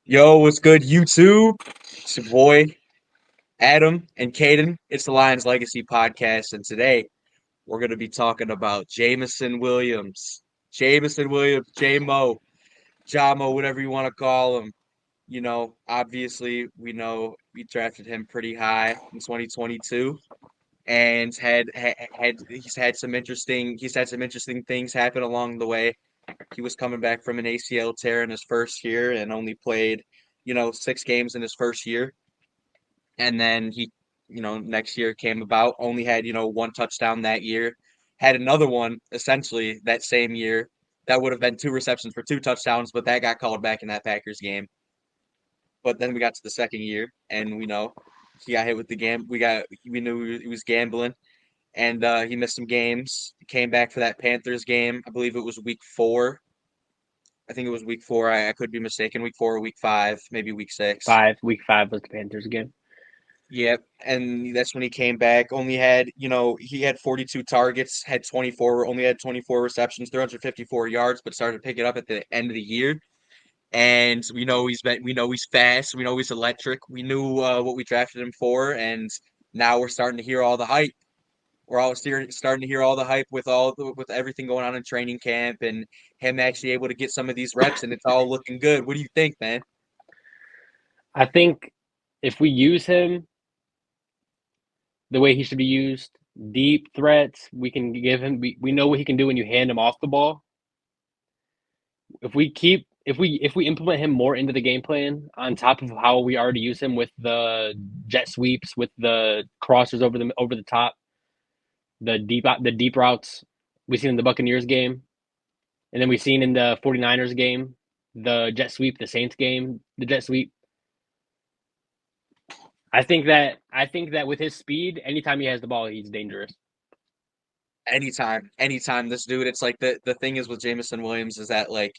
Yo, what's good, YouTube? It's your boy, Adam and Caden. It's the Lions Legacy Podcast, and today we're going to be talking about Jameson Williams. Jameson Williams, J-Mo, Jamo, whatever you want to call him. Obviously, we know we drafted him pretty high in 2022 and he's had some interesting things happen along the way. He was coming back from an ACL tear in his first year and only played, 6 games in his first year. And then next year came about, only had, one touchdown that year, had another one essentially that same year. That would have been 2 receptions for 2 touchdowns, but that got called back in that Packers game. But then we got to the second year, and we know he got hit with the gam. We knew he was gambling, and he missed some games. He came back for that Panthers game. I believe it was week 4. I think it was week 4. I could be mistaken. Week 4 or week 5, maybe week 6. Week 5 was the Panthers game. Yep. And that's when he came back. Only had, he had 42 targets, only had 24 receptions, 354 yards, but started to pick it up at the end of the year. And we know he's fast. We know he's electric. We knew what we drafted him for. And now we're starting to hear all the hype. We're all starting to hear all the hype with everything going on in training camp and him actually able to get some of these reps, and it's all looking good. What do you think, man? I think if we use him the way he should be used, deep threats, we can give him. We know what he can do when you hand him off the ball. If we implement him more into the game plan on top of how we already use him with the jet sweeps, with the crossers over the top, the deep routes we seen in the Buccaneers game, and then we seen in the 49ers game, the jet sweep, the Saints game, the jet sweep. I think that with his speed, anytime he has the ball, he's dangerous. Anytime this dude, it's like the thing is with Jameson Williams is that like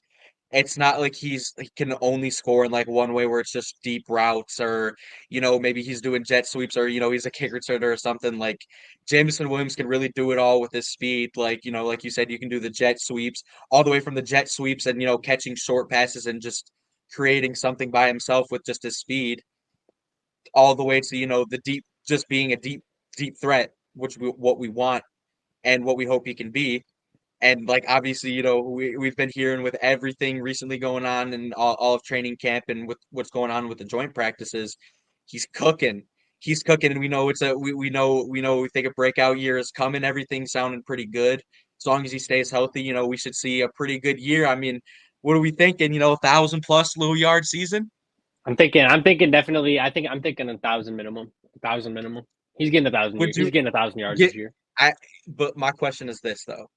it's not like he can only score in like one way where it's just deep routes or maybe he's doing jet sweeps or he's a kick returner or something. Like Jameson Williams can really do it all with his speed. Like like you said, you can do the jet sweeps all the way from the jet sweeps and catching short passes and just creating something by himself with just his speed, all the way to the deep, just being a deep threat, what we want and what we hope he can be. And like obviously, we've been hearing with everything recently going on and all of training camp and with what's going on with the joint practices, he's cooking. He's cooking, and we know we think a breakout year is coming. Everything's sounding pretty good. As long as he stays healthy, we should see a pretty good year. I mean, what are we thinking? 1,000+ little yard season? I'm thinking definitely. I'm thinking 1,000 minimum. 1,000 minimum. He's getting 1,000 Would years. He's you getting 1,000 yards get? this year. I but my question is this though.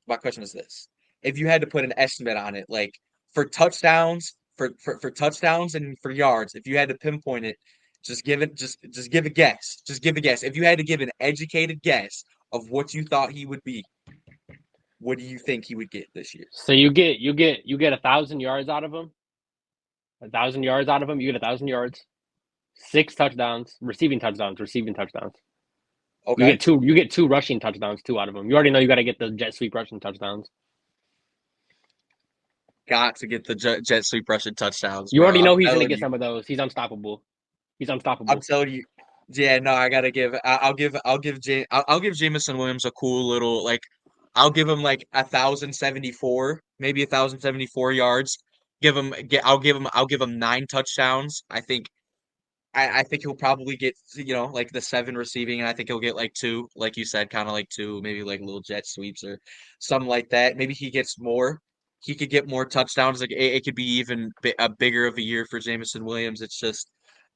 My question is this: if you had to put an estimate on it, like for touchdowns and for yards, if you had to pinpoint it, just give a guess. Just give a guess. If you had to give an educated guess of what you thought he would be, what do you think he would get this year? So you get 1,000 yards out of him. 1,000 yards out of him. You get 1,000 yards. 6 touchdowns, receiving touchdowns, receiving touchdowns. You Okay, get two. You get two rushing touchdowns too out of him. You already know you got to get the jet sweep rushing touchdowns. got to get the jet sweep rushing touchdowns, You bro. already I'm know he's gonna telling get you. some of those. He's unstoppable. He's I'm unstoppable. telling you. Yeah, no, I gotta give. I'll give Jameson Williams a cool little like. I'll give him like 1,074, maybe 1,074 yards. I'll give him 9 touchdowns. I think he'll probably get like the 7 receiving, and I think he'll get like 2, like you said, kind of like 2, maybe like little jet sweeps or something like that. Maybe he gets more. He could get more touchdowns. Like it could be even a bigger of a year for Jameson Williams. It's just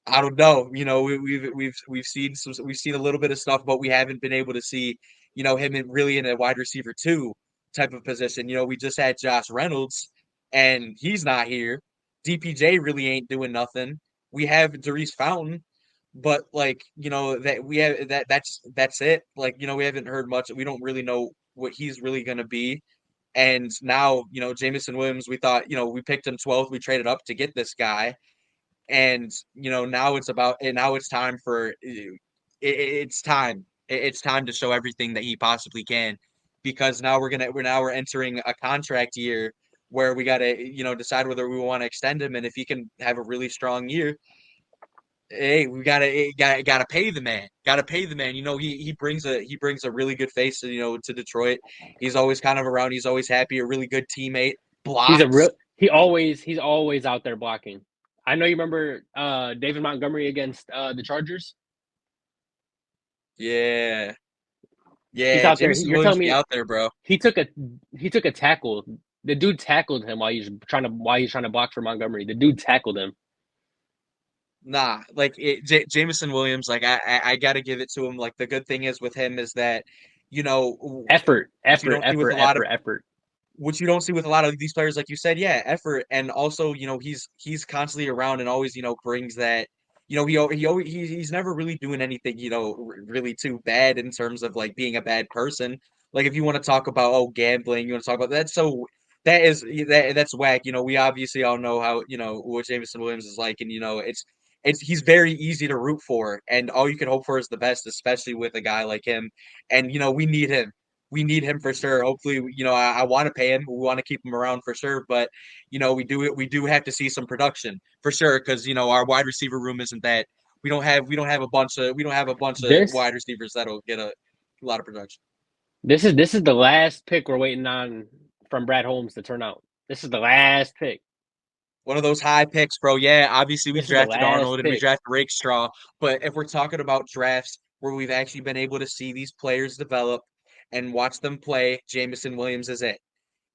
I don't know. We've seen a little bit of stuff, but we haven't been able to see him really in a wide receiver 2 type of position. We just had Josh Reynolds, and he's not here. DPJ really ain't doing nothing. We have Darius Fountain, but like that we have that's it. Like we haven't heard much. We don't really know what he's really gonna be. And now Jameson Williams, we thought we picked him 12th. We traded up to get this guy, and now it's time for it's time. It's time to show everything that he possibly can, because now we're entering a contract year where we got to, decide whether we want to extend him. And if he can have a really strong year, hey, we gotta pay the man. Gotta pay the man. He brings a really good face to Detroit. He's always kind of around. He's always happy. A really good teammate. He's a Blocks. real. He's always out there blocking. I know you remember David Montgomery against the Chargers. Yeah, He's yeah. out there. Jameson You're Williams telling be me out there, bro. he took a he took a tackle. The dude tackled him while he's trying to block for Montgomery. The dude tackled him. Nah, like Jameson Williams, like I gotta give it to him. Like the good thing is with him is that, you know, Effort, which you effort, don't see with effort, a lot of effort, effort. which you don't see with a lot of these players, like you said, yeah, effort, and also, he's constantly around and always, brings that, he's never really doing anything, really too bad in terms of like being a bad person. Like if you want to talk about gambling, you want to talk about that, so that's whack. We obviously all know how what Jameson Williams is like, and it's he's very easy to root for, and all you can hope for is the best, especially with a guy like him, and we need him for sure. Hopefully, I want to pay him. We want to keep him around for sure, but we do have to see some production for sure because our wide receiver room isn't that. We don't have a bunch of This wide receivers that'll get a lot of production. this is the last pick we're waiting on from Brad Holmes to turn out. This is the last pick. One of those high picks, bro. Yeah, obviously we This is the drafted last Arnold and we pick. drafted Rakestraw, but if we're talking about drafts where we've actually been able to see these players develop and watch them play, Jameson Williams is it.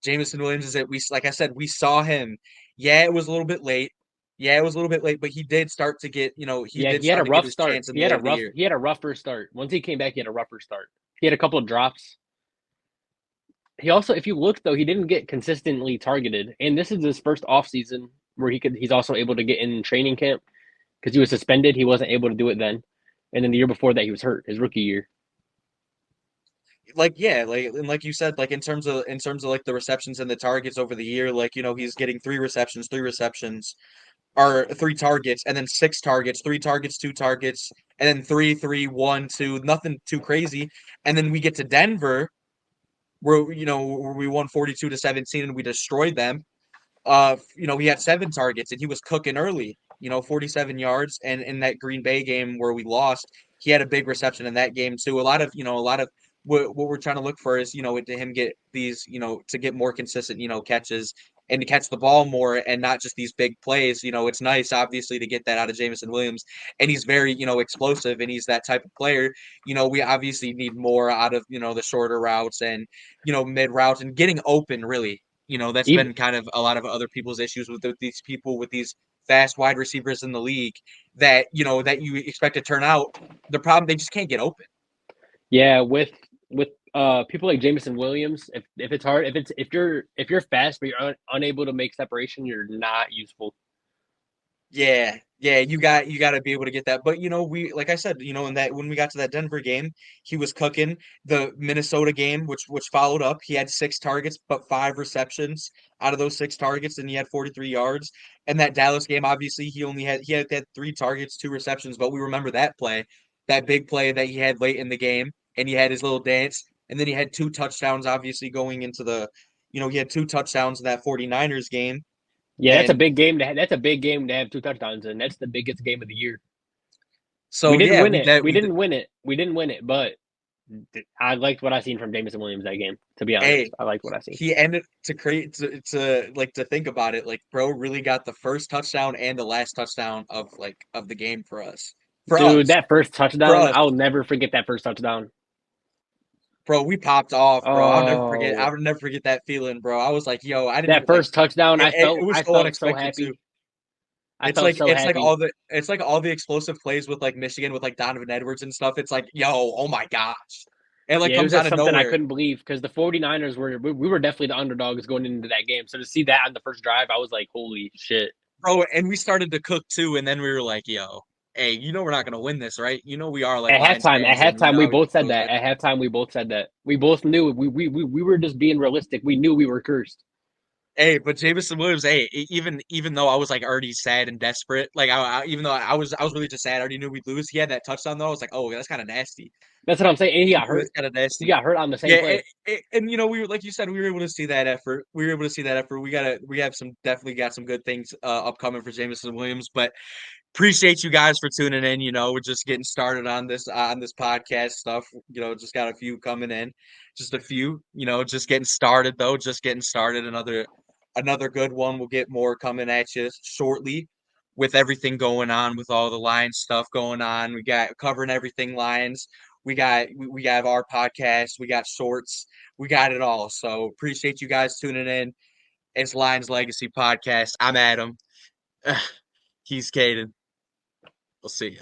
Jameson Williams is it. Like I said, we saw him. Yeah, it was a little bit late. Yeah, it was a little bit late, but he did start to get, he Yeah, did he had a start to get rough his start. chance in the middle of the year. He had a rougher start. Once he came back, he had a rougher start. He had a couple of drops. He also, if you look though, he didn't get consistently targeted. And this is his first off season where he's also able to get in training camp because he was suspended. He wasn't able to do it then. And then the year before that, he was hurt, his rookie year. Like yeah, like you said, like in terms of like the receptions and the targets over the year, like he's getting three receptions, or three targets, and then six targets, three targets, two targets, and then three, three, one, two, nothing too crazy. And then we get to Denver, where we won 42-17 and we destroyed them. He had seven targets and he was cooking early, 47 yards. And in that Green Bay game where we lost, he had a big reception in that game too. A lot of what we're trying to look for is, to him get these, to get more consistent, catches and to catch the ball more and not just these big plays. It's nice, obviously, to get that out of Jameson Williams. And he's very, explosive and he's that type of player. We obviously need more out of, the shorter routes and, mid routes and getting open, really. That's Even been kind of a lot of other people's issues with these people with these fast wide receivers in the league that you expect to turn out. The problem, they just can't get open. Yeah, with people like Jameson Williams, if it's hard, if you're fast but you're unable to make separation, you're not useful. Yeah, yeah, you got to be able to get that. But we like I said, in that when we got to that Denver game, he was cooking. The Minnesota game, which followed up, he had six targets but five receptions out of those six targets, and he had 43 yards. And that Dallas game, obviously, he had three targets, two receptions. But we remember that play, that big play that he had late in the game, and he had his little dance, and then he had two touchdowns, obviously going into he had two touchdowns in that 49ers game. Yeah, that's a And big game that's a big game to have two touchdowns in. That's the biggest game of the year. We so didn't yeah, win we it. did We we didn't win it. We didn't win it, but I liked what I seen from Jameson Williams that game. To be honest, Hey, I liked what I seen. he ended to create to think about it, like bro really got the first touchdown and the last touchdown of the game for us. For Dude, us. that first For touchdown, us. I'll never forget that first touchdown. Bro, we popped off, bro. Oh, I'll never forget that feeling, bro. I was like, yo, I didn't that even like first touchdown, it was I so felt so unexpected too. happy. I It's felt like so it's like happy. all the explosive plays with like Michigan with like Donovan Edwards and stuff. It's like, yo, oh my gosh. It like Yeah, it was comes out just of something I nowhere. couldn't believe because the 49ers we were definitely the underdogs going into that game. So to see that on the first drive, I was like, holy shit. Bro, and we started to cook too, and then we were like, yo, hey, we're not gonna win this, right? We are like Lions At fans, and we halftime, we know both said those that. type of At things. halftime, we both said that. We both knew we were just being realistic. We knew we were cursed. Hey, but Jameson Williams, hey, even though I was like already sad and desperate, like even though I was really just sad, I already knew we'd lose. He had that touchdown though. I was like, oh, that's kind of nasty. That's what I'm saying. And he got That's hurt. kind of He nasty. got hurt on the same Yeah, play. and you know, we were like you said, we were able to see that effort. We were able to see that effort. We have some definitely got some good things upcoming for Jameson Williams, but appreciate you guys for tuning in. You know, we're just getting started on this podcast stuff. You know, just got a few coming in, just a few. You know, just getting started though. Just getting started. Another good one. We'll get more coming at you shortly. With everything going on, with all the Lions stuff going on, we got covering everything Lions. We got our podcast. We got shorts. We got it all. So appreciate you guys tuning in. It's Lions Legacy Podcast. I'm Adam. He's Caden. We'll see you.